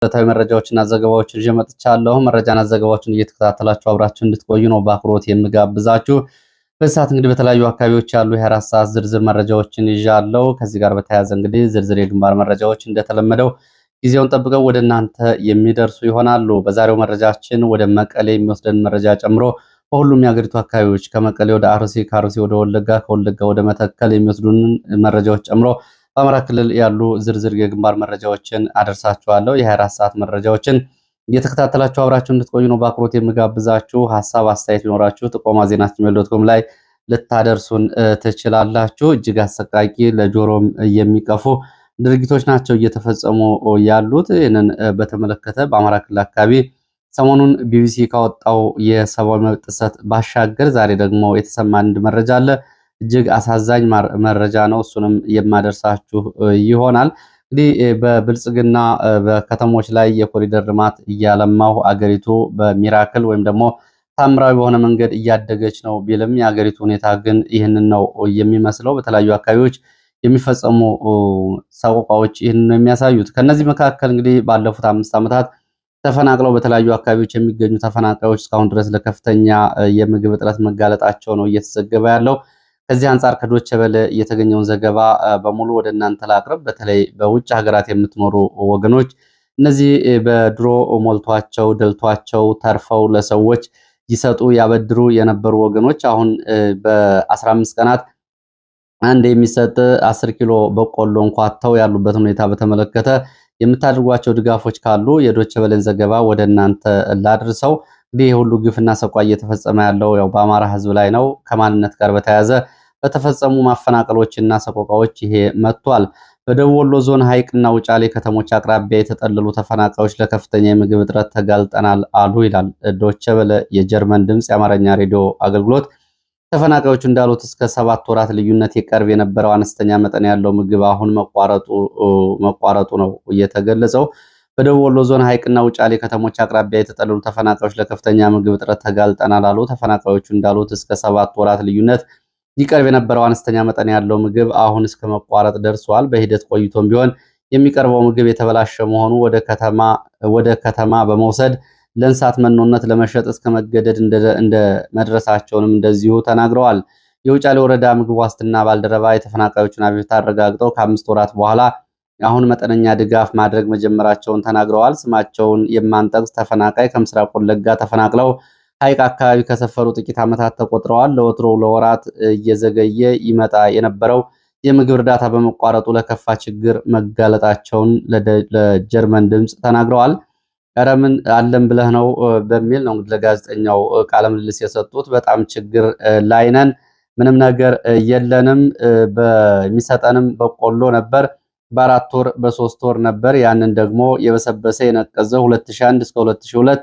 ዕለታዊ መረጃዎችና ዘገባዎችን ይዤ መጥቻለሁ። መረጃና ዘገባዎችን እየተከታተላችሁ አብራችሁ እንድትቆዩ ነው በአክብሮት የምጋብዛችሁ። በዚህ ሰዓት እንግዲህ በተለያዩ አካባቢዎች ያሉ የ24 ሰዓት ዝርዝር መረጃዎችን ይዣለሁ። ከዚህ ጋር በተያያዘ እንግዲህ ዝርዝር የግንባር መረጃዎች እንደተለመደው ጊዜውን ጠብቀው ወደ እናንተ የሚደርሱ ይሆናሉ። በዛሬው መረጃችን ወደ መቀሌ የሚወስደን መረጃ ጨምሮ በሁሉም የሀገሪቱ አካባቢዎች ከመቀሌ ወደ አርሲ፣ ከአርሲ ወደ ወለጋ፣ ከወለጋ ወደ መተከል የሚወስዱን መረጃዎች ጨምሮ በአማራ ክልል ያሉ ዝርዝር የግንባር መረጃዎችን አደርሳችኋለሁ። የ24 ሰዓት መረጃዎችን እየተከታተላችሁ አብራችሁ እንድትቆዩ ነው በአክብሮት የምጋብዛችሁ። ሀሳብ አስተያየት ቢኖራችሁ ጥቆማ ዜና@gmail.com ላይ ልታደርሱን ትችላላችሁ። እጅግ አሰቃቂ ለጆሮም የሚቀፉ ድርጊቶች ናቸው እየተፈጸሙ ያሉት። ይህንን በተመለከተ በአማራ ክልል አካባቢ ሰሞኑን ቢቢሲ ካወጣው የሰብአዊ መብት ጥሰት ባሻገር ዛሬ ደግሞ የተሰማ አንድ መረጃ አለ። እጅግ አሳዛኝ መረጃ ነው። እሱንም የማደርሳችሁ ይሆናል። እንግዲህ በብልጽግና በከተሞች ላይ የኮሪደር ልማት እያለማሁ አገሪቱ በሚራክል ወይም ደግሞ ታምራዊ በሆነ መንገድ እያደገች ነው ቢልም የአገሪቱ ሁኔታ ግን ይህንን ነው የሚመስለው። በተለያዩ አካባቢዎች የሚፈጸሙ ሰቆቃዎች ይህንን ነው የሚያሳዩት። ከነዚህ መካከል እንግዲህ ባለፉት 5 ዓመታት ተፈናቅለው በተለያዩ አካባቢዎች የሚገኙ ተፈናቃዮች እስካሁን ድረስ ለከፍተኛ የምግብ እጥረት መጋለጣቸው ነው እየተዘገበ ያለው። ከዚህ አንጻር ከዶቼ ቬለ የተገኘውን ዘገባ በሙሉ ወደ እናንተ ላቅርብ። በተለይ በውጭ ሀገራት የምትኖሩ ወገኖች እነዚህ በድሮ ሞልቷቸው ደልቷቸው ተርፈው ለሰዎች ይሰጡ ያበድሩ የነበሩ ወገኖች አሁን በ15 ቀናት አንድ የሚሰጥ 10 ኪሎ በቆሎ እንኳን አጥተው ያሉበት ሁኔታ በተመለከተ የምታደርጓቸው ድጋፎች ካሉ የዶቼ ቬለን ዘገባ ወደ እናንተ ላድርሰው። እንግዲህ ሁሉ ግፍና ሰቋ እየተፈጸመ ያለው ያው በአማራ ሕዝብ ላይ ነው። ከማንነት ጋር በተያያዘ በተፈጸሙ ማፈናቀሎችና ሰቆቃዎች ይሄ መጥቷል። በደቡብ ወሎ ዞን ሐይቅና ውጫሌ ከተሞች አቅራቢያ የተጠለሉ ተፈናቃዮች ለከፍተኛ የምግብ እጥረት ተጋልጠናል አሉ ይላል ዶቼ ቬለ የጀርመን ድምፅ የአማርኛ ሬዲዮ አገልግሎት። ተፈናቃዮቹ እንዳሉት እስከ 7 ወራት ልዩነት ይቀርብ የነበረው አነስተኛ መጠን ያለው ምግብ አሁን መቋረጡ ነው የተገለጸው። በደቡብ ወሎ ዞን ሐይቅና ውጫሌ ከተሞች አቅራቢያ የተጠለሉ ተፈናቃዮች ለከፍተኛ ምግብ እጥረት ተጋልጠናል አሉ። ተፈናቃዮቹ እንዳሉት እስከ 7 ወራት ልዩነት ይቀርብ የነበረው አነስተኛ መጠን ያለው ምግብ አሁን እስከ መቋረጥ ደርሷል። በሂደት ቆይቶም ቢሆን የሚቀርበው ምግብ የተበላሸ መሆኑ ወደ ከተማ በመውሰድ ለእንስሳት መኖነት ለመሸጥ እስከ መገደድ እንደ መድረሳቸውንም እንደዚሁ ተናግረዋል። የውጫሌ ወረዳ ምግብ ዋስትና ባልደረባ የተፈናቃዮቹን አቤቱታ አረጋግጠው ከ5 ወራት በኋላ አሁን መጠነኛ ድጋፍ ማድረግ መጀመራቸውን ተናግረዋል። ስማቸውን የማንጠቅስ ተፈናቃይ ከምስራቅ ወለጋ ተፈናቅለው ሐይቅ አካባቢ ከሰፈሩ ጥቂት ዓመታት ተቆጥረዋል። ለወትሮው ለወራት እየዘገየ ይመጣ የነበረው የምግብ እርዳታ በመቋረጡ ለከፋ ችግር መጋለጣቸውን ለጀርመን ድምፅ ተናግረዋል። ኧረ ምን አለም ብለህ ነው በሚል ነው እንግዲህ ለጋዜጠኛው ቃለ ምልልስ የሰጡት። በጣም ችግር ላይ ነን፣ ምንም ነገር የለንም። በሚሰጠንም በቆሎ ነበር በ4 ወር በ3 ወር ነበር። ያንን ደግሞ የበሰበሰ የነቀዘ 2001 እስከ 2002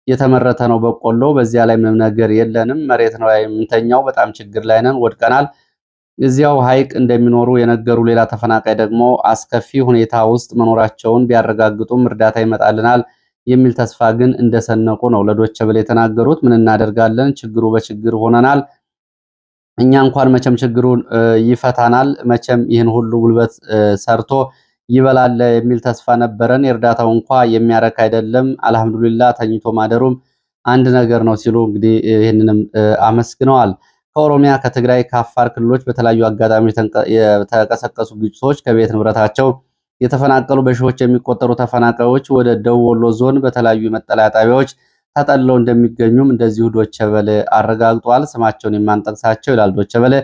የተመረተ ነው በቆሎ። በዚያ ላይ ምንም ነገር የለንም። መሬት ነው የምንተኛው። በጣም ችግር ላይ ነን፣ ወድቀናል። እዚያው ሐይቅ እንደሚኖሩ የነገሩ ሌላ ተፈናቃይ ደግሞ አስከፊ ሁኔታ ውስጥ መኖራቸውን ቢያረጋግጡም እርዳታ ይመጣልናል የሚል ተስፋ ግን እንደሰነቁ ነው ለዶቼ ቬለ የተናገሩት። ምን እናደርጋለን? ችግሩ በችግር ሆነናል። እኛ እንኳን መቼም ችግሩን ይፈታናል፣ መቼም ይህን ሁሉ ጉልበት ሰርቶ ይበላል የሚል ተስፋ ነበረን። የእርዳታው እንኳ የሚያረክ አይደለም። አልሐምዱሊላህ ተኝቶ ማደሩም አንድ ነገር ነው ሲሉ እንግዲህ ይህንንም አመስግነዋል። ከኦሮሚያ፣ ከትግራይ፣ ከአፋር ክልሎች በተለያዩ አጋጣሚዎች የተቀሰቀሱ ግጭቶች ከቤት ንብረታቸው የተፈናቀሉ በሺዎች የሚቆጠሩ ተፈናቃዮች ወደ ደቡብ ወሎ ዞን በተለያዩ የመጠለያ ጣቢያዎች ተጠልለው እንደሚገኙም እንደዚሁ ዶቼ ቬለ አረጋግጧል። ስማቸውን የማንጠቅሳቸው ይላል ዶቼ ቬለ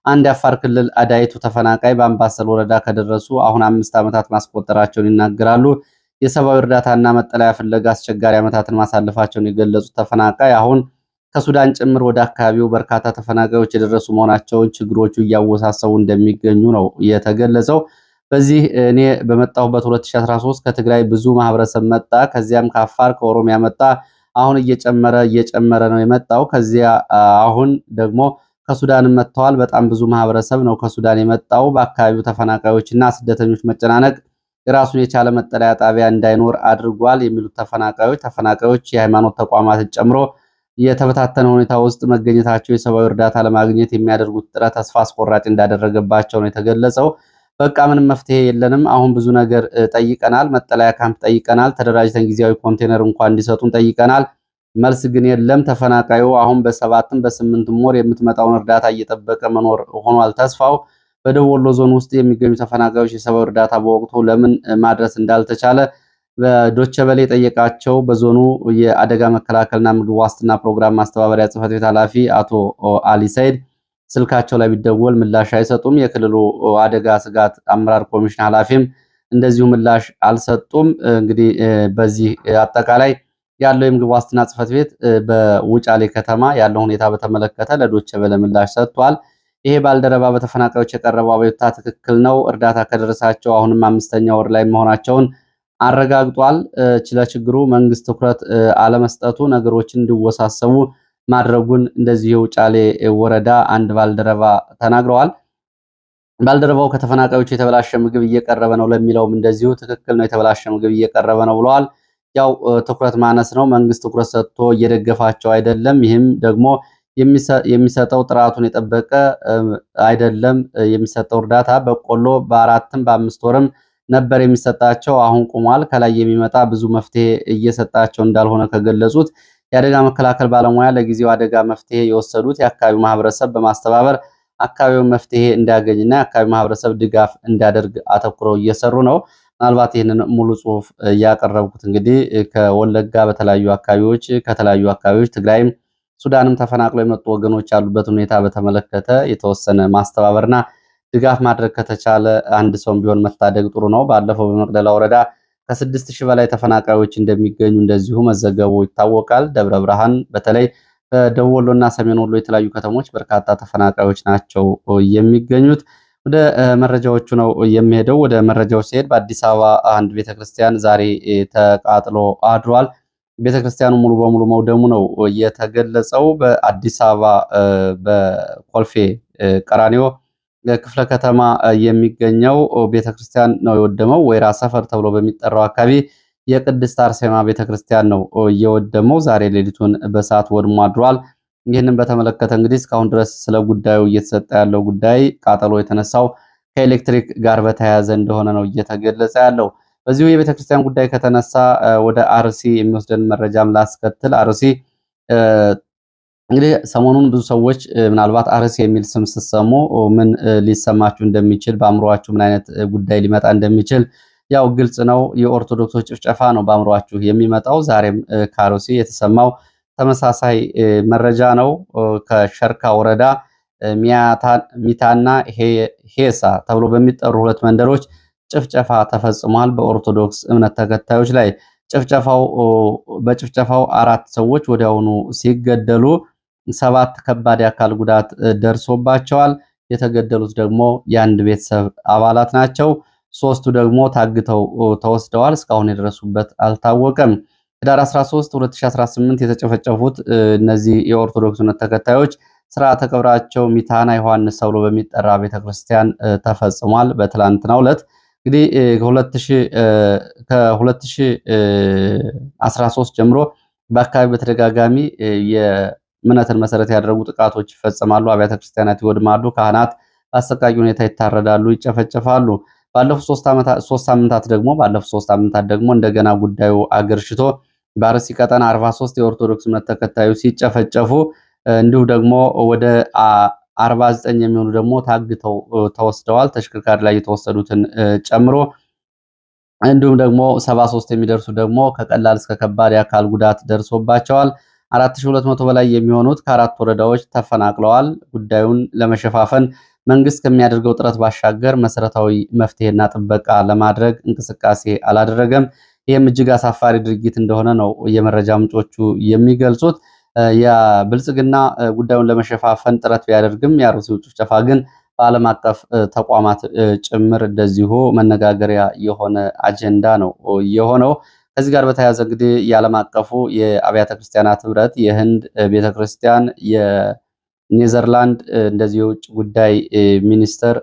አንድ የአፋር ክልል አዳይቱ ተፈናቃይ በአምባሰል ወረዳ ከደረሱ አሁን 5 ዓመታት ማስቆጠራቸውን ይናገራሉ። የሰብአዊ እርዳታና መጠለያ ፍለጋ አስቸጋሪ ዓመታትን ማሳለፋቸውን የገለጹት ተፈናቃይ አሁን ከሱዳን ጭምር ወደ አካባቢው በርካታ ተፈናቃዮች የደረሱ መሆናቸውን ችግሮቹ እያወሳሰቡ እንደሚገኙ ነው የተገለጸው። በዚህ እኔ በመጣሁበት 2013 ከትግራይ ብዙ ማህበረሰብ መጣ። ከዚያም ከአፋር ከኦሮሚያ መጣ። አሁን እየጨመረ ነው የመጣው። ከዚያ አሁን ደግሞ ከሱዳን መጥተዋል። በጣም ብዙ ማህበረሰብ ነው ከሱዳን የመጣው። በአካባቢው ተፈናቃዮችና ስደተኞች መጨናነቅ የራሱን የቻለ መጠለያ ጣቢያ እንዳይኖር አድርጓል የሚሉት ተፈናቃዮች የሃይማኖት ተቋማትን ጨምሮ የተበታተነ ሁኔታ ውስጥ መገኘታቸው የሰብአዊ እርዳታ ለማግኘት የሚያደርጉት ጥረት ተስፋ አስቆራጭ እንዳደረገባቸው ነው የተገለጸው። በቃ ምንም መፍትሄ የለንም። አሁን ብዙ ነገር ጠይቀናል። መጠለያ ካምፕ ጠይቀናል። ተደራጅተን ጊዜያዊ ኮንቴነር እንኳን እንዲሰጡን ጠይቀናል። መልስ ግን የለም። ተፈናቃዩ አሁን በ7ም በ8ም ወር የምትመጣውን እርዳታ እየጠበቀ መኖር ሆኗል ተስፋው። በደቡብ ወሎ ዞን ውስጥ የሚገኙ ተፈናቃዮች የሰብአዊ እርዳታ በወቅቱ ለምን ማድረስ እንዳልተቻለ በዶቼ ቬለ የጠየቃቸው በዞኑ የአደጋ መከላከልና ምግብ ዋስትና ፕሮግራም ማስተባበሪያ ጽሕፈት ቤት ኃላፊ አቶ አሊ ሰይድ ስልካቸው ላይ ቢደወል ምላሽ አይሰጡም። የክልሉ አደጋ ስጋት አመራር ኮሚሽን ኃላፊም እንደዚሁ ምላሽ አልሰጡም። እንግዲህ በዚህ አጠቃላይ ያለው የምግብ ዋስትና ጽሕፈት ቤት በውጫሌ ከተማ ያለው ሁኔታ በተመለከተ ለዶቼ ቬለ ምላሽ ሰጥቷል። ይሄ ባልደረባ በተፈናቃዮች የቀረበው አቤቱታ ትክክል ነው፣ እርዳታ ከደረሳቸው አሁንም 5ኛ ወር ላይ መሆናቸውን አረጋግጧል። ለችግሩ መንግስት ትኩረት አለመስጠቱ ነገሮችን እንዲወሳሰቡ ማድረጉን እንደዚህ የውጫሌ ወረዳ አንድ ባልደረባ ተናግረዋል። ባልደረባው ከተፈናቃዮች የተበላሸ ምግብ እየቀረበ ነው ለሚለውም እንደዚሁ ትክክል ነው፣ የተበላሸ ምግብ እየቀረበ ነው ብለዋል። ያው ትኩረት ማነስ ነው፣ መንግስት ትኩረት ሰጥቶ እየደገፋቸው አይደለም። ይህም ደግሞ የሚሰጠው ጥራቱን የጠበቀ አይደለም። የሚሰጠው እርዳታ በቆሎ በ4ም በ5 ወርም ነበር የሚሰጣቸው፣ አሁን ቁሟል። ከላይ የሚመጣ ብዙ መፍትሄ እየሰጣቸው እንዳልሆነ ከገለጹት የአደጋ መከላከል ባለሙያ ለጊዜው አደጋ መፍትሄ የወሰዱት የአካባቢው ማህበረሰብ በማስተባበር አካባቢውን መፍትሄ እንዲያገኝና የአካባቢው ማህበረሰብ ድጋፍ እንዲያደርግ አተኩረው እየሰሩ ነው። ምናልባት ይህንን ሙሉ ጽሁፍ እያቀረብኩት እንግዲህ ከወለጋ በተለያዩ አካባቢዎች ከተለያዩ አካባቢዎች ትግራይም ሱዳንም ተፈናቅለው የመጡ ወገኖች ያሉበት ሁኔታ በተመለከተ የተወሰነ ማስተባበርና ድጋፍ ማድረግ ከተቻለ አንድ ሰውም ቢሆን መታደግ ጥሩ ነው። ባለፈው በመቅደላ ወረዳ ከ6000 በላይ ተፈናቃዮች እንደሚገኙ እንደዚሁ መዘገቡ ይታወቃል። ደብረ ብርሃን በተለይ በደቡብ ወሎና ሰሜን ወሎ የተለያዩ ከተሞች በርካታ ተፈናቃዮች ናቸው የሚገኙት። ወደ መረጃዎቹ ነው የሚሄደው። ወደ መረጃዎች ሲሄድ በአዲስ አበባ አንድ ቤተክርስቲያን ዛሬ ተቃጥሎ አድሯል። ቤተክርስቲያኑ ሙሉ በሙሉ መውደሙ ነው የተገለጸው። በአዲስ አበባ በኮልፌ ቀራኒዮ ክፍለ ከተማ የሚገኘው ቤተክርስቲያን ነው የወደመው። ወይራ ሰፈር ተብሎ በሚጠራው አካባቢ የቅድስት አርሴማ ቤተክርስቲያን ነው የወደመው። ዛሬ ሌሊቱን በሰዓት ወድሞ አድሯል። ይህንን በተመለከተ እንግዲህ እስካሁን ድረስ ስለ ጉዳዩ እየተሰጠ ያለው ጉዳይ ቃጠሎ የተነሳው ከኤሌክትሪክ ጋር በተያያዘ እንደሆነ ነው እየተገለጸ ያለው። በዚሁ የቤተክርስቲያን ጉዳይ ከተነሳ ወደ አርሲ የሚወስደን መረጃም ላስከትል። አርሲ እንግዲህ ሰሞኑን ብዙ ሰዎች ምናልባት አርሲ የሚል ስም ስትሰሙ ምን ሊሰማችሁ እንደሚችል በአእምሯችሁ ምን አይነት ጉዳይ ሊመጣ እንደሚችል ያው ግልጽ ነው። የኦርቶዶክሶች ጭፍጨፋ ነው በአእምሯችሁ የሚመጣው። ዛሬም ከአርሲ የተሰማው ተመሳሳይ መረጃ ነው። ከሸርካ ወረዳ ሚታና ሄሳ ተብሎ በሚጠሩ 2 መንደሮች ጭፍጨፋ ተፈጽሟል በኦርቶዶክስ እምነት ተከታዮች ላይ። በጭፍጨፋው 4 ሰዎች ወዲያውኑ ሲገደሉ 7 ከባድ የአካል ጉዳት ደርሶባቸዋል። የተገደሉት ደግሞ የአንድ ቤተሰብ አባላት ናቸው። 3ቱ ደግሞ ታግተው ተወስደዋል። እስካሁን የደረሱበት አልታወቀም። ህዳር 13 2018 የተጨፈጨፉት እነዚህ የኦርቶዶክስ እምነት ተከታዮች ስርዓተ ቀብራቸው ሚታና ዮሐንስ ተብሎ በሚጠራ ቤተክርስቲያን ተፈጽሟል። በትላንትናው ዕለት እንግዲህ ከ2013 ጀምሮ በአካባቢ በተደጋጋሚ የእምነትን መሰረት ያደረጉ ጥቃቶች ይፈጸማሉ። አብያተ ክርስቲያናት ይወድማሉ። ካህናት በአሰቃቂ ሁኔታ ይታረዳሉ፣ ይጨፈጨፋሉ። ባለፉት 3 ሳምንታት ደግሞ እንደገና ጉዳዩ አገርሽቶ በአርሲ ቀጠና 43 የኦርቶዶክስ እምነት ተከታዮች ሲጨፈጨፉ እንዲሁ ደግሞ ወደ 49 የሚሆኑ ደግሞ ታግተው ተወስደዋል። ተሽከርካሪ ላይ የተወሰዱትን ጨምሮ እንዲሁም ደግሞ 73 የሚደርሱ ደግሞ ከቀላል እስከ ከባድ የአካል ጉዳት ደርሶባቸዋል። 4200 በላይ የሚሆኑት ከ4 ወረዳዎች ተፈናቅለዋል። ጉዳዩን ለመሸፋፈን መንግስት ከሚያደርገው ጥረት ባሻገር መሰረታዊ መፍትሄና ጥበቃ ለማድረግ እንቅስቃሴ አላደረገም። ይህም እጅግ አሳፋሪ ድርጊት እንደሆነ ነው የመረጃ ምንጮቹ የሚገልጹት። የብልጽግና ጉዳዩን ለመሸፋፈን ጥረት ቢያደርግም የአርሲው ጭፍጨፋ ግን በዓለም አቀፍ ተቋማት ጭምር እንደዚሁ መነጋገሪያ የሆነ አጀንዳ ነው የሆነው። ከዚህ ጋር በተያያዘ እንግዲህ የዓለም አቀፉ የአብያተ ክርስቲያናት ህብረት፣ የህንድ ቤተክርስቲያን፣ የኔዘርላንድ እንደዚሁ የውጭ ጉዳይ ሚኒስትር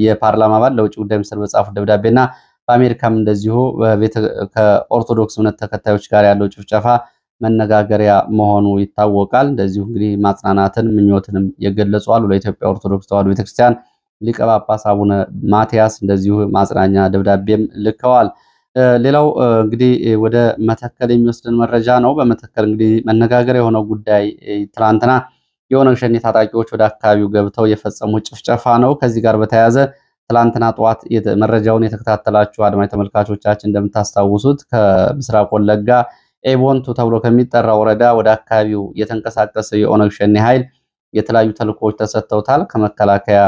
የፓርላማ አባል ለውጭ ጉዳይ ሚኒስትር በጻፉት ደብዳቤና በአሜሪካም እንደዚሁ ከኦርቶዶክስ እምነት ተከታዮች ጋር ያለው ጭፍጨፋ መነጋገሪያ መሆኑ ይታወቃል። እንደዚሁ እንግዲህ ማጽናናትን ምኞትንም የገለጹ አሉ። ለኢትዮጵያ ኦርቶዶክስ ተዋሕዶ ቤተክርስቲያን ሊቀ ጳጳስ አቡነ ማትያስ እንደዚሁ ማጽናኛ ደብዳቤም ልከዋል። ሌላው እንግዲህ ወደ መተከል የሚወስድን መረጃ ነው። በመተከል እንግዲህ መነጋገሪያ የሆነው ጉዳይ ትላንትና የኦነግ ሸኔ ታጣቂዎች ወደ አካባቢው ገብተው የፈጸሙት ጭፍጨፋ ነው። ከዚህ ጋር በተያያዘ ትላንትና ጠዋት መረጃውን የተከታተላችሁ አድማጭ ተመልካቾቻችን እንደምታስታውሱት ከምስራቅ ወለጋ ኤቦንቱ ተብሎ ከሚጠራ ወረዳ ወደ አካባቢው የተንቀሳቀሰ የኦነግ ሸኔ ኃይል የተለያዩ ተልእኮዎች ተሰጥተውታል። ከመከላከያ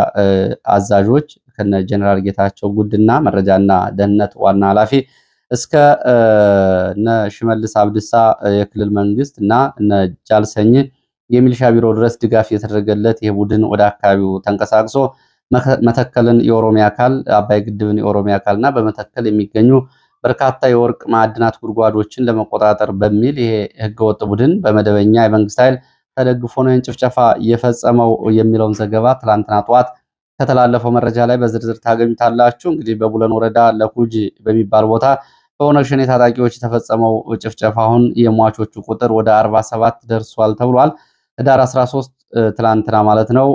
አዛዦች ከነ ጀነራል ጌታቸው ጉድና መረጃና ደህንነት ዋና ኃላፊ እስከ እነ ሽመልስ አብድሳ የክልል መንግስት እና እነ ጃልሰኝ የሚሊሻ ቢሮ ድረስ ድጋፍ የተደረገለት ይህ ቡድን ወደ አካባቢው ተንቀሳቅሶ መተከልን የኦሮሚያ አካል፣ አባይ ግድብን የኦሮሚያ አካልና በመተከል የሚገኙ በርካታ የወርቅ ማዕድናት ጉድጓዶችን ለመቆጣጠር በሚል ይሄ ህገወጥ ቡድን በመደበኛ የመንግስት ኃይል ተደግፎ ነው ጭፍጨፋ የፈጸመው የሚለውን ዘገባ ትላንትና ጠዋት ከተላለፈው መረጃ ላይ በዝርዝር ታገኙታላችሁ። እንግዲህ በቡለን ወረዳ ለኩጅ በሚባል ቦታ በኦነግ ሸኔ ታጣቂዎች የተፈጸመው ጭፍጨፋ አሁን የሟቾቹ ቁጥር ወደ 47 ደርሷል ተብሏል። ህዳር 13 ትላንትና ማለት ነው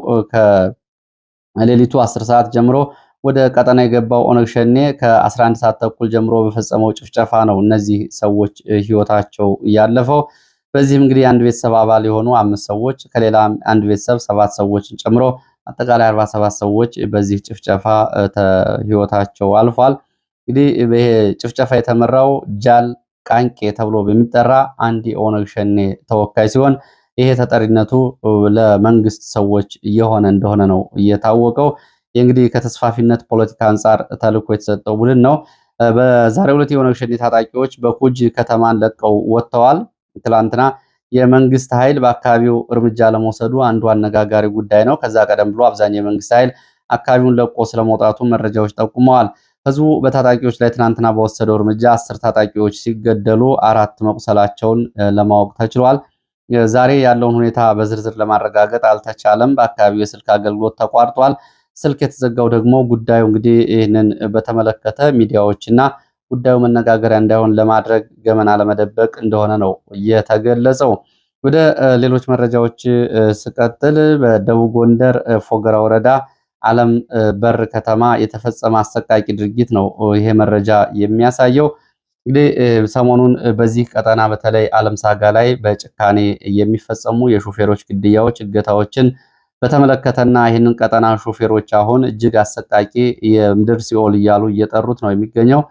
ከሌሊቱ 10 ሰዓት ጀምሮ ወደ ቀጠና የገባው ኦነግ ሸኔ ከ11 ሰዓት ተኩል ጀምሮ በፈጸመው ጭፍጨፋ ነው እነዚህ ሰዎች ህይወታቸው ያለፈው። በዚህም እንግዲህ አንድ ቤተሰብ አባል የሆኑ 5 ሰዎች ከሌላ አንድ ቤተሰብ 7 ሰዎችን ጨምሮ አጠቃላይ 47 ሰዎች በዚህ ጭፍጨፋ ህይወታቸው አልፏል። እንግዲህ ይሄ ጭፍጨፋ የተመራው ጃል ቃንቄ ተብሎ በሚጠራ አንድ የኦነግ ሸኔ ተወካይ ሲሆን ይሄ ተጠሪነቱ ለመንግስት ሰዎች የሆነ እንደሆነ ነው የታወቀው። እንግዲህ ከተስፋፊነት ፖለቲካ አንጻር ተልዕኮ የተሰጠው ቡድን ነው። በዛሬው ዕለት የኦነግ ሸኔ ታጣቂዎች በኩጅ ከተማን ለቀው ወጥተዋል። ትላንትና የመንግስት ኃይል በአካባቢው እርምጃ ለመውሰዱ አንዱ አነጋጋሪ ጉዳይ ነው። ከዛ ቀደም ብሎ አብዛኛው የመንግስት ኃይል አካባቢውን ለቆ ስለመውጣቱ መረጃዎች ጠቁመዋል። ህዝቡ በታጣቂዎች ላይ ትናንትና በወሰደው እርምጃ 10 ታጣቂዎች ሲገደሉ 4 መቁሰላቸውን ለማወቅ ተችሏል። ዛሬ ያለውን ሁኔታ በዝርዝር ለማረጋገጥ አልተቻለም። በአካባቢው የስልክ አገልግሎት ተቋርጧል። ስልክ የተዘጋው ደግሞ ጉዳዩ እንግዲህ ይህንን በተመለከተ ሚዲያዎችና ጉዳዩ መነጋገሪያ እንዳይሆን ለማድረግ ገመና ለመደበቅ እንደሆነ ነው የተገለጸው። ወደ ሌሎች መረጃዎች ስቀጥል በደቡብ ጎንደር ፎገራ ወረዳ ዓለም በር ከተማ የተፈጸመ አሰቃቂ ድርጊት ነው ይሄ መረጃ የሚያሳየው። እንግዲህ ሰሞኑን በዚህ ቀጠና በተለይ ዓለም ሳጋ ላይ በጭካኔ የሚፈጸሙ የሾፌሮች ግድያዎች፣ እገታዎችን በተመለከተና ይህንን ቀጠና ሾፌሮች አሁን እጅግ አሰቃቂ የምድር ሲኦል እያሉ እየጠሩት ነው የሚገኘው።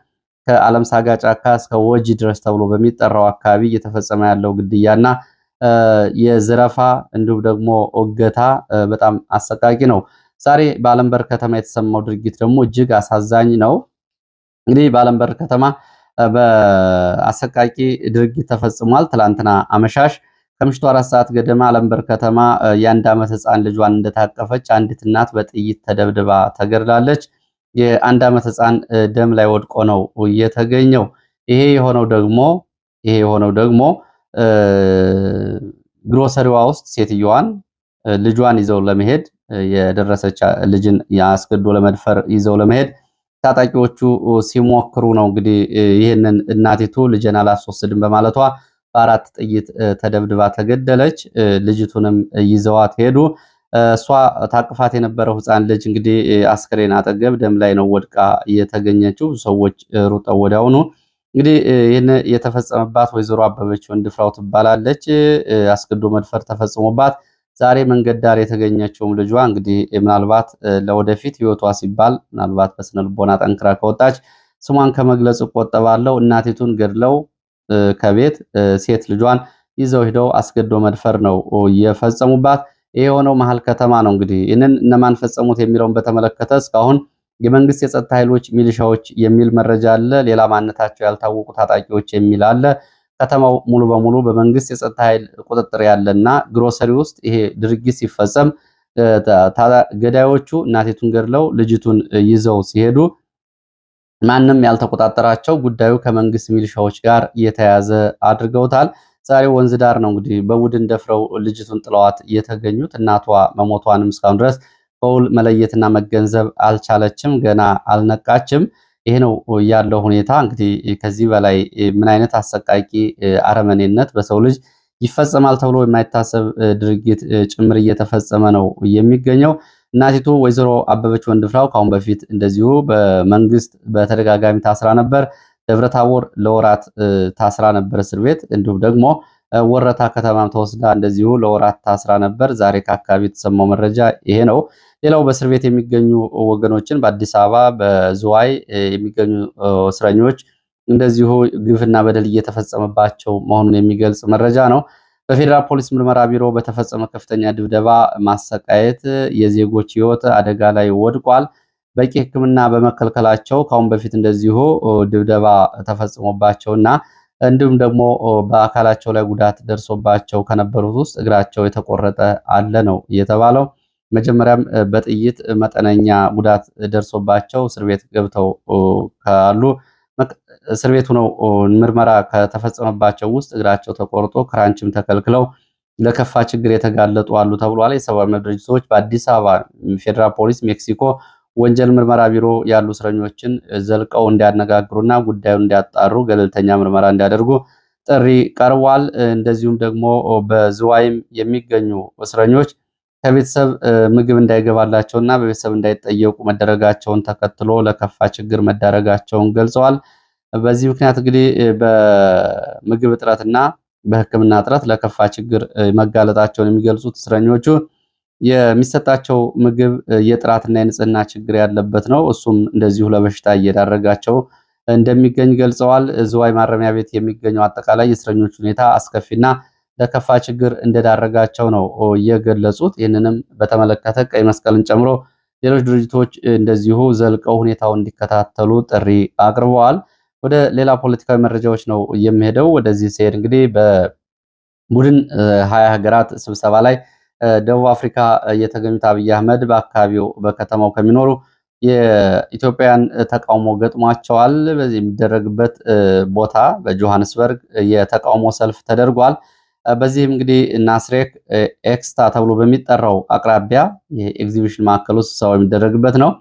ከዓለም ሳጋ ጫካ እስከ ወጂ ድረስ ተብሎ በሚጠራው አካባቢ እየተፈጸመ ያለው ግድያና የዝረፋ እንዲሁም ደግሞ እገታ በጣም አሰቃቂ ነው። ዛሬ በዓለም በር ከተማ የተሰማው ድርጊት ደግሞ እጅግ አሳዛኝ ነው። እንግዲህ በዓለም በር ከተማ በአሰቃቂ ድርጊት ተፈጽሟል። ትላንትና አመሻሽ ከምሽቱ 4 ሰዓት ገደማ ዓለም በር ከተማ የአንድ ዓመት ሕፃን ልጇን እንደታቀፈች አንዲት እናት በጥይት ተደብድባ ተገድላለች። የአንድ ዓመት ሕፃን ደም ላይ ወድቆ ነው የተገኘው። ይሄ የሆነው ደግሞ ግሮሰሪዋ ውስጥ ሴትዮዋን ልጇን ይዘው ለመሄድ የደረሰች ልጅን ያስገድዶ ለመድፈር ይዘው ለመሄድ ታጣቂዎቹ ሲሞክሩ ነው እንግዲህ ይህንን እናቲቱ ልጅን አላስወስድም በማለቷ በ4 ጥይት ተደብድባ ተገደለች። ልጅቱንም ይዘዋት ሄዱ። እሷ ታቅፋት የነበረው ሕፃን ልጅ እንግዲህ አስክሬን አጠገብ ደም ላይ ነው ወድቃ የተገኘችው። ሰዎች ሩጠው ወዲያውኑ እንግዲህ ይህን የተፈጸመባት ወይዘሮ አበበች ወንድፍራው ትባላለች። አስገድዶ መድፈር ተፈጽሞባት ዛሬ መንገድ ዳር የተገኘችውም ልጇ እንግዲህ ምናልባት ለወደፊት ህይወቷ ሲባል ምናልባት በስነ ልቦና ጠንክራ ከወጣች ስሟን ከመግለጽ እቆጠባለሁ። እናቲቱን ገድለው ከቤት ሴት ልጇን ይዘው ሄደው አስገድዶ መድፈር ነው የፈጸሙባት። ይሄ የሆነው መሀል ከተማ ነው። እንግዲህ ይህንን እነማን ፈጸሙት የሚለውን በተመለከተ እስካሁን የመንግስት የጸጥታ ኃይሎች ሚሊሻዎች የሚል መረጃ አለ። ሌላ ማንነታቸው ያልታወቁ ታጣቂዎች የሚል አለ። ከተማው ሙሉ በሙሉ በመንግስት የጸጥታ ኃይል ቁጥጥር ያለና ግሮሰሪ ውስጥ ይሄ ድርጊት ሲፈጸም ገዳዮቹ እናቲቱን ገድለው ልጅቱን ይዘው ሲሄዱ ማንም ያልተቆጣጠራቸው ጉዳዩ ከመንግስት ሚሊሻዎች ጋር የተያዘ አድርገውታል። ዛሬ ወንዝ ዳር ነው እንግዲህ በቡድን ደፍረው ልጅቱን ጥለዋት የተገኙት። እናቷ መሞቷንም እስካሁን ድረስ በውል መለየትና መገንዘብ አልቻለችም፣ ገና አልነቃችም። ይሄ ነው ያለው ሁኔታ። እንግዲህ ከዚህ በላይ ምን አይነት አሰቃቂ አረመኔነት በሰው ልጅ ይፈጸማል ተብሎ የማይታሰብ ድርጊት ጭምር እየተፈጸመ ነው የሚገኘው። እናቲቱ ወይዘሮ አበበች ወንድፍራው ካሁን በፊት እንደዚሁ በመንግስት በተደጋጋሚ ታስራ ነበር። ደብረታቦር ለወራት ታስራ ነበር እስር ቤት። እንዲሁም ደግሞ ወረታ ከተማም ተወስዳ እንደዚሁ ለወራት ታስራ ነበር። ዛሬ ከአካባቢ የተሰማው መረጃ ይሄ ነው። ሌላው በእስር ቤት የሚገኙ ወገኖችን በአዲስ አበባ በዝዋይ የሚገኙ እስረኞች እንደዚሁ ግፍና በደል እየተፈጸመባቸው መሆኑን የሚገልጽ መረጃ ነው። በፌዴራል ፖሊስ ምርመራ ቢሮ በተፈጸመ ከፍተኛ ድብደባ፣ ማሰቃየት የዜጎች ሕይወት አደጋ ላይ ወድቋል። በቂ ሕክምና በመከልከላቸው ካሁን በፊት እንደዚሁ ድብደባ ተፈጽሞባቸውና እንዲሁም ደግሞ በአካላቸው ላይ ጉዳት ደርሶባቸው ከነበሩት ውስጥ እግራቸው የተቆረጠ አለ ነው የተባለው። መጀመሪያም በጥይት መጠነኛ ጉዳት ደርሶባቸው እስር ቤት ገብተው ካሉ እስር ቤቱ ነው ምርመራ ከተፈጸመባቸው ውስጥ እግራቸው ተቆርጦ ክራንችም ተከልክለው ለከፋ ችግር የተጋለጡ አሉ ተብሏል። የሰብአዊ መብት ድርጅቶች በአዲስ አበባ ፌዴራል ፖሊስ፣ ሜክሲኮ ወንጀል ምርመራ ቢሮ ያሉ እስረኞችን ዘልቀው እንዲያነጋግሩና ጉዳዩን እንዲያጣሩ ገለልተኛ ምርመራ እንዲያደርጉ ጥሪ ቀርቧል። እንደዚሁም ደግሞ በዝዋይም የሚገኙ እስረኞች ከቤተሰብ ምግብ እንዳይገባላቸውና በቤተሰብ እንዳይጠየቁ መደረጋቸውን ተከትሎ ለከፋ ችግር መዳረጋቸውን ገልጸዋል። በዚህ ምክንያት እንግዲህ በምግብ እጥረትና በሕክምና እጥረት ለከፋ ችግር መጋለጣቸውን የሚገልጹት እስረኞቹ የሚሰጣቸው ምግብ የጥራትና የንጽህና ችግር ያለበት ነው። እሱም እንደዚሁ ለበሽታ እየዳረጋቸው እንደሚገኝ ገልጸዋል። ዝዋይ ማረሚያ ቤት የሚገኘው አጠቃላይ የእስረኞች ሁኔታ አስከፊና ለከፋ ችግር እንደዳረጋቸው ነው የገለጹት። ይህንንም በተመለከተ ቀይ መስቀልን ጨምሮ ሌሎች ድርጅቶች እንደዚሁ ዘልቀው ሁኔታውን እንዲከታተሉ ጥሪ አቅርበዋል። ወደ ሌላ ፖለቲካዊ መረጃዎች ነው የሚሄደው። ወደዚህ ሲሄድ እንግዲህ በቡድን 20 ሀገራት ስብሰባ ላይ ደቡብ አፍሪካ የተገኙት አብይ አህመድ በአካባቢው በከተማው ከሚኖሩ የኢትዮጵያን ተቃውሞ ገጥሟቸዋል። በዚህ የሚደረግበት ቦታ በጆሃንስበርግ የተቃውሞ ሰልፍ ተደርጓል። በዚህም እንግዲህ ናስሬክ ኤክስታ ተብሎ በሚጠራው አቅራቢያ የኤግዚቢሽን ማዕከሉ ስብሰባ የሚደረግበት ነው።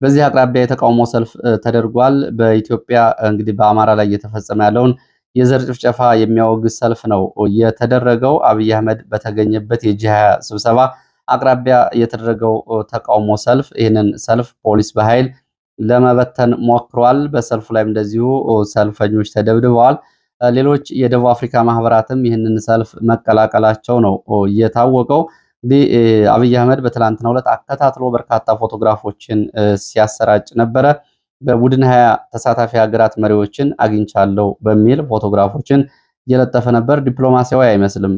በዚህ አቅራቢያ የተቃውሞ ሰልፍ ተደርጓል። በኢትዮጵያ እንግዲህ በአማራ ላይ እየተፈጸመ ያለውን የዘር ጭፍጨፋ የሚያወግዝ ሰልፍ ነው የተደረገው። አብይ አህመድ በተገኘበት የጂ20 ስብሰባ አቅራቢያ የተደረገው ተቃውሞ ሰልፍ፣ ይህንን ሰልፍ ፖሊስ በኃይል ለመበተን ሞክሯል። በሰልፉ ላይም እንደዚሁ ሰልፈኞች ተደብድበዋል። ሌሎች የደቡብ አፍሪካ ማህበራትም ይህንን ሰልፍ መቀላቀላቸው ነው የታወቀው። እንግዲህ አብይ አህመድ በትላንትናው ዕለት አከታትሎ በርካታ ፎቶግራፎችን ሲያሰራጭ ነበረ። በቡድን 20 ተሳታፊ ሀገራት መሪዎችን አግኝቻለሁ በሚል ፎቶግራፎችን እየለጠፈ ነበር። ዲፕሎማሲያዊ አይመስልም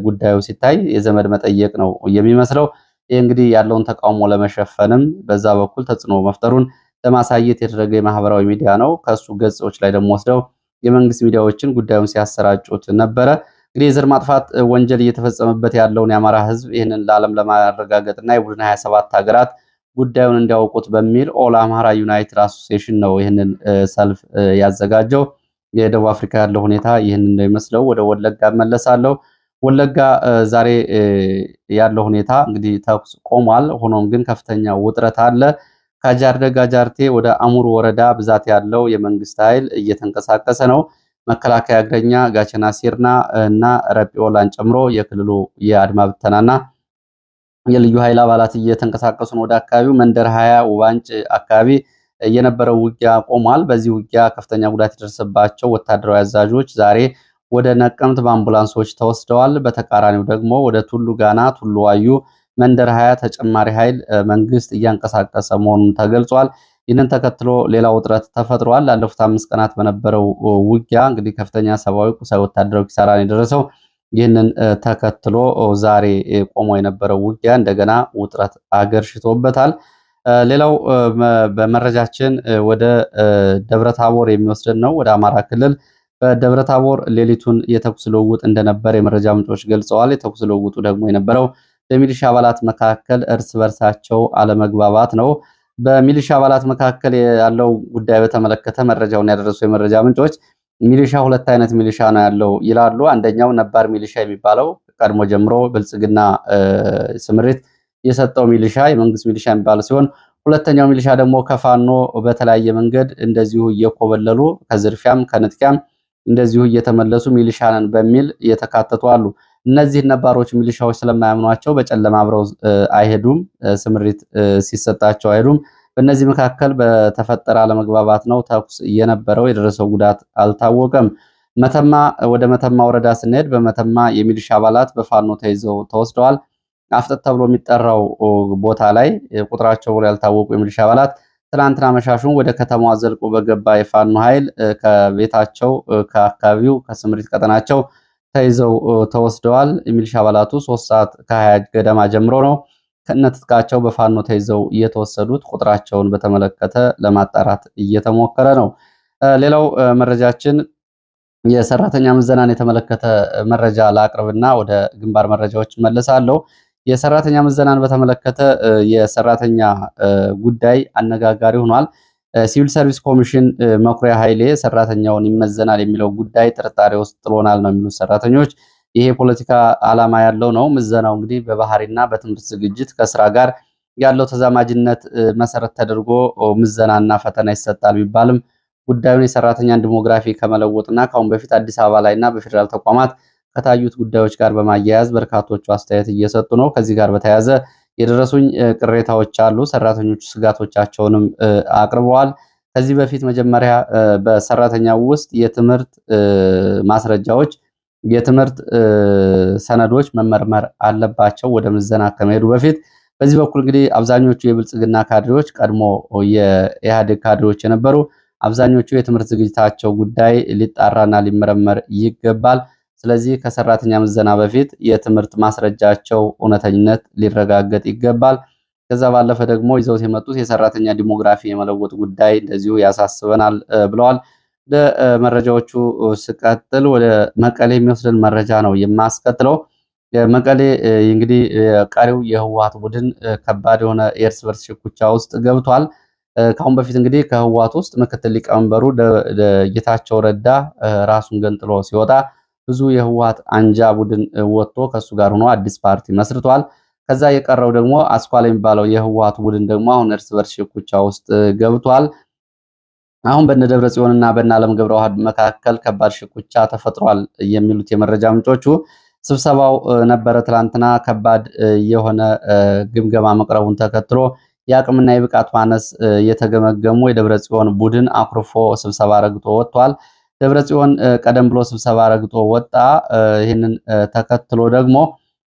ጉዳዩ ሲታይ፣ የዘመድ መጠየቅ ነው የሚመስለው። ይህ እንግዲህ ያለውን ተቃውሞ ለመሸፈንም በዛ በኩል ተጽዕኖ መፍጠሩን ለማሳየት የተደረገ የማህበራዊ ሚዲያ ነው። ከሱ ገጾች ላይ ደግሞ ወስደው የመንግስት ሚዲያዎችን ጉዳዩን ሲያሰራጩት ነበረ። እንግዲህ የዘር ማጥፋት ወንጀል እየተፈጸመበት ያለውን የአማራ ህዝብ ይህንን ለዓለም ለማረጋገጥና የቡድን 27 ሀገራት ጉዳዩን እንዲያውቁት በሚል ኦል አማራ ዩናይትድ አሶሲዬሽን ነው ይህንን ሰልፍ ያዘጋጀው። የደቡብ አፍሪካ ያለው ሁኔታ ይህንን ነው የሚመስለው። ወደ ወለጋ እመለሳለሁ። ወለጋ ዛሬ ያለው ሁኔታ እንግዲህ ተኩስ ቆሟል። ሆኖም ግን ከፍተኛ ውጥረት አለ። ከጃርደጋ ጃርቴ ወደ አሙር ወረዳ ብዛት ያለው የመንግስት ኃይል እየተንቀሳቀሰ ነው። መከላከያ፣ እግረኛ፣ ጋቸና ሲርና እና ረጲዮላን ጨምሮ የክልሉ የአድማ ብተናና የልዩ ኃይል አባላት እየተንቀሳቀሱ ነው ወደ አካባቢው። መንደር 20 ውባንጭ አካባቢ የነበረው ውጊያ ቆሟል። በዚህ ውጊያ ከፍተኛ ጉዳት የደረሰባቸው ወታደራዊ አዛዦች ዛሬ ወደ ነቀምት በአምቡላንሶች ተወስደዋል። በተቃራኒው ደግሞ ወደ ቱሉ ጋና፣ ቱሉ ዋዩ፣ መንደር 20 ተጨማሪ ኃይል መንግስት እያንቀሳቀሰ መሆኑን ተገልጿል። ይህንን ተከትሎ ሌላ ውጥረት ተፈጥሯል። ላለፉት 5 ቀናት በነበረው ውጊያ እንግዲህ ከፍተኛ ሰብአዊ፣ ቁሳዊ፣ ወታደራዊ ኪሳራን የደረሰው ይህንን ተከትሎ ዛሬ ቆሞ የነበረው ውጊያ እንደገና ውጥረት አገርሽቶበታል። ሌላው በመረጃችን ወደ ደብረታቦር የሚወስደን ነው። ወደ አማራ ክልል በደብረታቦር ሌሊቱን የተኩስ ልውውጥ እንደነበር የመረጃ ምንጮች ገልጸዋል። የተኩስ ልውውጡ ደግሞ የነበረው በሚሊሻ አባላት መካከል እርስ በርሳቸው አለመግባባት ነው። በሚሊሻ አባላት መካከል ያለው ጉዳይ በተመለከተ መረጃውን ያደረሱ የመረጃ ምንጮች ሚሊሻ ሁለት አይነት ሚሊሻ ነው ያለው ይላሉ። አንደኛው ነባር ሚሊሻ የሚባለው ቀድሞ ጀምሮ ብልጽግና ስምሪት የሰጠው ሚሊሻ የመንግስት ሚሊሻ የሚባለው ሲሆን፣ ሁለተኛው ሚሊሻ ደግሞ ከፋኖ በተለያየ መንገድ እንደዚሁ እየኮበለሉ ከዝርፊያም ከንጥቂያም እንደዚሁ እየተመለሱ ሚሊሻ ነን በሚል የተካተቱ አሉ። እነዚህ ነባሮች ሚሊሻዎች ስለማያምኗቸው በጨለማ አብረው አይሄዱም፣ ስምሪት ሲሰጣቸው አይሄዱም። በእነዚህ መካከል በተፈጠረ አለመግባባት ነው ተኩስ የነበረው። የደረሰው ጉዳት አልታወቀም። ወደ መተማ ወረዳ ስንሄድ በመተማ የሚሊሻ አባላት በፋኖ ተይዘው ተወስደዋል። አፍጠት ተብሎ የሚጠራው ቦታ ላይ ቁጥራቸው ያልታወቁ የሚሊሻ አባላት ትናንትና መሻሹን ወደ ከተማዋ ዘልቆ በገባ የፋኖ ኃይል ከቤታቸው ከአካባቢው ከስምሪት ቀጠናቸው ተይዘው ተወስደዋል። የሚሊሻ አባላቱ 3 ሰዓት ከ20 ገደማ ጀምሮ ነው ከነትጥቃቸው በፋኖ ተይዘው እየተወሰዱት። ቁጥራቸውን በተመለከተ ለማጣራት እየተሞከረ ነው። ሌላው መረጃችን የሰራተኛ ምዘናን የተመለከተ መረጃ ላቅርብና ወደ ግንባር መረጃዎች መለሳለሁ። የሰራተኛ ምዘናን በተመለከተ የሰራተኛ ጉዳይ አነጋጋሪ ሆኗል። ሲቪል ሰርቪስ ኮሚሽን መኩሪያ ኃይሌ ሰራተኛውን ይመዘናል የሚለው ጉዳይ ጥርጣሬ ውስጥ ጥሎናል ነው የሚሉት ሰራተኞች። ይሄ ፖለቲካ ዓላማ ያለው ነው። ምዘናው እንግዲህ በባህሪና በትምህርት ዝግጅት ከስራ ጋር ያለው ተዛማጅነት መሰረት ተደርጎ ምዘናና ፈተና ይሰጣል ቢባልም ጉዳዩን የሰራተኛን ዲሞግራፊ ከመለወጥና ከአሁን በፊት አዲስ አበባ ላይና በፌዴራል ተቋማት ከታዩት ጉዳዮች ጋር በማያያዝ በርካቶቹ አስተያየት እየሰጡ ነው። ከዚህ ጋር በተያያዘ የደረሱኝ ቅሬታዎች አሉ። ሰራተኞቹ ስጋቶቻቸውንም አቅርበዋል። ከዚህ በፊት መጀመሪያ በሰራተኛው ውስጥ የትምህርት ማስረጃዎች፣ የትምህርት ሰነዶች መመርመር አለባቸው ወደ ምዘና ከመሄዱ በፊት። በዚህ በኩል እንግዲህ አብዛኞቹ የብልጽግና ካድሬዎች ቀድሞ የኢህአዴግ ካድሬዎች የነበሩ አብዛኞቹ የትምህርት ዝግጅታቸው ጉዳይ ሊጣራና ሊመረመር ይገባል። ስለዚህ ከሰራተኛ ምዘና በፊት የትምህርት ማስረጃቸው እውነተኝነት ሊረጋገጥ ይገባል። ከዛ ባለፈ ደግሞ ይዘውት የመጡት የሰራተኛ ዲሞግራፊ የመለወጥ ጉዳይ እንደዚሁ ያሳስበናል ብለዋል። ወደ መረጃዎቹ ስቀጥል ወደ መቀሌ የሚወስደን መረጃ ነው የማስቀጥለው። መቀሌ እንግዲህ ቀሪው የህወሓት ቡድን ከባድ የሆነ የእርስ በርስ ሽኩቻ ውስጥ ገብቷል። ከአሁን በፊት እንግዲህ ከህወሓት ውስጥ ምክትል ሊቀመንበሩ ጌታቸው ረዳ ራሱን ገንጥሎ ሲወጣ ብዙ የህወሓት አንጃ ቡድን ወጥቶ ከሱ ጋር ሆኖ አዲስ ፓርቲ መስርቷል። ከዛ የቀረው ደግሞ አስኳል የሚባለው የህወሓት ቡድን ደግሞ አሁን እርስ በርስ ሽኩቻ ውስጥ ገብቷል። አሁን በነ ደብረ ጽዮንና በነ አለም ገብረዋህድ መካከል ከባድ ሽኩቻ ተፈጥሯል የሚሉት የመረጃ ምንጮቹ ስብሰባው ነበረ ትላንትና። ከባድ የሆነ ግምገማ መቅረቡን ተከትሎ የአቅምና የብቃት ማነስ የተገመገሙ የደብረ ጽዮን ቡድን አኩርፎ ስብሰባ ረግጦ ወጥቷል። ደብረ ጽዮን ቀደም ብሎ ስብሰባ ረግጦ ወጣ። ይህንን ተከትሎ ደግሞ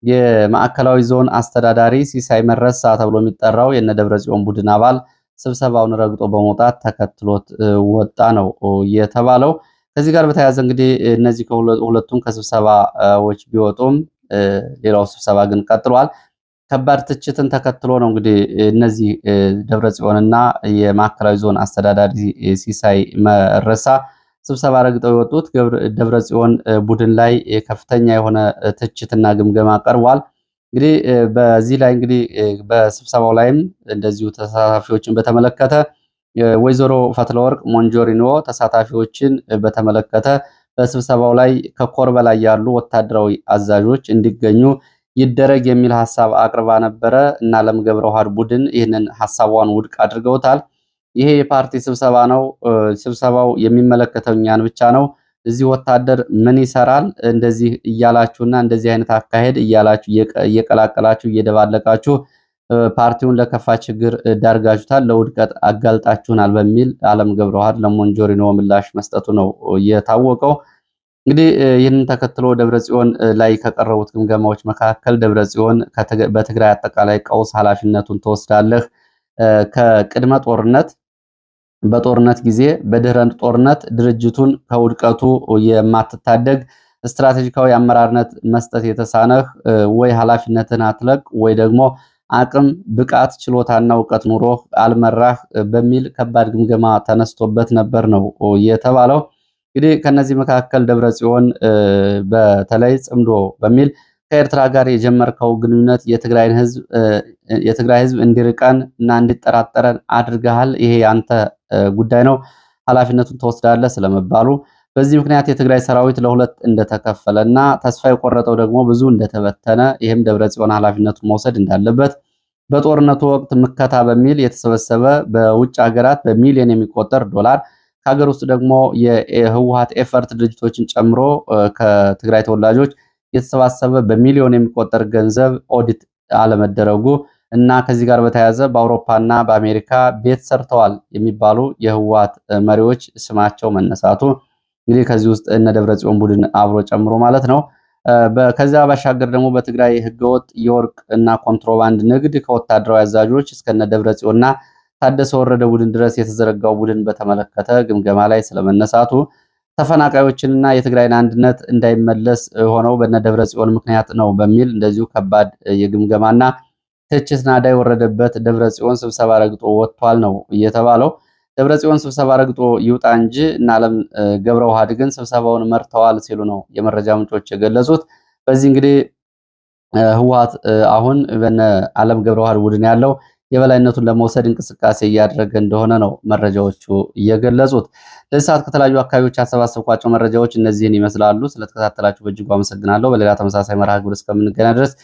የማዕከላዊ ዞን አስተዳዳሪ ሲሳይ መረሳ ተብሎ የሚጠራው የነ ደብረ ጽዮን ቡድን አባል ስብሰባውን ረግጦ በመውጣት ተከትሎት ወጣ ነው የተባለው። ከዚህ ጋር በተያያዘ እንግዲህ እነዚህ ሁለቱም ከስብሰባዎች ቢወጡም ሌላው ስብሰባ ግን ቀጥሏል። ከባድ ትችትን ተከትሎ ነው እንግዲህ እነዚህ ደብረ ጽዮንና የማዕከላዊ ዞን አስተዳዳሪ ሲሳይ መረሳ ስብሰባ ረግጠው የወጡት። ደብረ ጽዮን ቡድን ላይ ከፍተኛ የሆነ ትችትና ግምገማ ቀርቧል። እንግዲህ በዚህ ላይ እንግዲህ በስብሰባው ላይም እንደዚሁ ተሳታፊዎችን በተመለከተ ወይዘሮ ፈትለወርቅ ሞንጆሪኖ ተሳታፊዎችን በተመለከተ በስብሰባው ላይ ከኮር በላይ ያሉ ወታደራዊ አዛዦች እንዲገኙ ይደረግ የሚል ሐሳብ አቅርባ ነበረ እና አለም ገብረዋህድ ቡድን ይህንን ሐሳቧን ውድቅ አድርገውታል። ይሄ የፓርቲ ስብሰባ ነው፣ ስብሰባው የሚመለከተው እኛን ብቻ ነው፣ እዚህ ወታደር ምን ይሰራል? እንደዚህ እያላችሁና እንደዚህ አይነት አካሄድ እያላችሁ እየቀላቀላችሁ እየደባለቃችሁ ፓርቲውን ለከፋ ችግር ዳርጋችሁታል፣ ለውድቀት አጋልጣችሁናል በሚል አለም ገብረዋህድ ለሞንጆሪኖ ምላሽ መስጠቱ ነው የታወቀው። እንግዲህ ይህንን ተከትሎ ደብረጽዮን ላይ ከቀረቡት ግምገማዎች መካከል ደብረጽዮን በትግራይ አጠቃላይ ቀውስ ኃላፊነቱን ትወስዳለህ፣ ከቅድመ ጦርነት፣ በጦርነት ጊዜ፣ በድህረ ጦርነት ድርጅቱን ከውድቀቱ የማትታደግ ስትራቴጂካዊ አመራርነት መስጠት የተሳነህ ወይ ኃላፊነትን አትለቅ ወይ ደግሞ አቅም፣ ብቃት፣ ችሎታና እውቀት ኑሮህ አልመራህ በሚል ከባድ ግምገማ ተነስቶበት ነበር ነው የተባለው። እንግዲህ ከነዚህ መካከል ደብረጽዮን በተለይ ጽምዶ በሚል ከኤርትራ ጋር የጀመርከው ግንኙነት የትግራይ ህዝብ እንዲርቀን እና እንዲጠራጠረን አድርገሃል፣ ይሄ ያንተ ጉዳይ ነው፣ ኃላፊነቱን ተወስዳለህ ስለመባሉ፣ በዚህ ምክንያት የትግራይ ሰራዊት ለሁለት እንደተከፈለና ተስፋ የቆረጠው ደግሞ ብዙ እንደተበተነ፣ ይህም ደብረጽዮን ኃላፊነቱን መውሰድ እንዳለበት፣ በጦርነቱ ወቅት ምከታ በሚል የተሰበሰበ በውጭ ሀገራት በሚሊዮን የሚቆጠር ዶላር ከሀገር ውስጥ ደግሞ የህወሓት ኤፈርት ድርጅቶችን ጨምሮ ከትግራይ ተወላጆች የተሰባሰበ በሚሊዮን የሚቆጠር ገንዘብ ኦዲት አለመደረጉ እና ከዚህ ጋር በተያያዘ በአውሮፓና በአሜሪካ ቤት ሰርተዋል የሚባሉ የህወሓት መሪዎች ስማቸው መነሳቱ እንግዲህ ከዚህ ውስጥ እነ ደብረጽዮን ቡድን አብሮ ጨምሮ ማለት ነው። ከዚያ ባሻገር ደግሞ በትግራይ ህገወጥ የወርቅ እና ኮንትሮባንድ ንግድ ከወታደራዊ አዛዦች እስከነ ደብረጽዮንና ታደሰ ወረደ ቡድን ድረስ የተዘረጋው ቡድን በተመለከተ ግምገማ ላይ ስለመነሳቱ ተፈናቃዮችንና የትግራይን አንድነት እንዳይመለስ ሆነው በነ ደብረጽዮን ምክንያት ነው በሚል እንደዚሁ ከባድ የግምገማና ትችት ናዳ የወረደበት ደብረጽዮን ስብሰባ ረግጦ ወጥቷል ነው እየተባለው። ደብረጽዮን ስብሰባ ረግጦ ይውጣ እንጂ እና አለም ገብረዋህድ ግን ስብሰባውን መርተዋል ሲሉ ነው የመረጃ ምንጮች የገለጹት። በዚህ እንግዲህ ህወሓት አሁን በነ አለም ገብረዋህድ ቡድን ያለው የበላይነቱን ለመውሰድ እንቅስቃሴ እያደረገ እንደሆነ ነው መረጃዎቹ እየገለጹት። ለዚህ ሰዓት ከተለያዩ አካባቢዎች ያሰባሰብኳቸው መረጃዎች እነዚህን ይመስላሉ። ስለተከታተላችሁ በእጅጉ አመሰግናለሁ። በሌላ ተመሳሳይ መርሃ ግብር እስከምንገናኝ ድረስ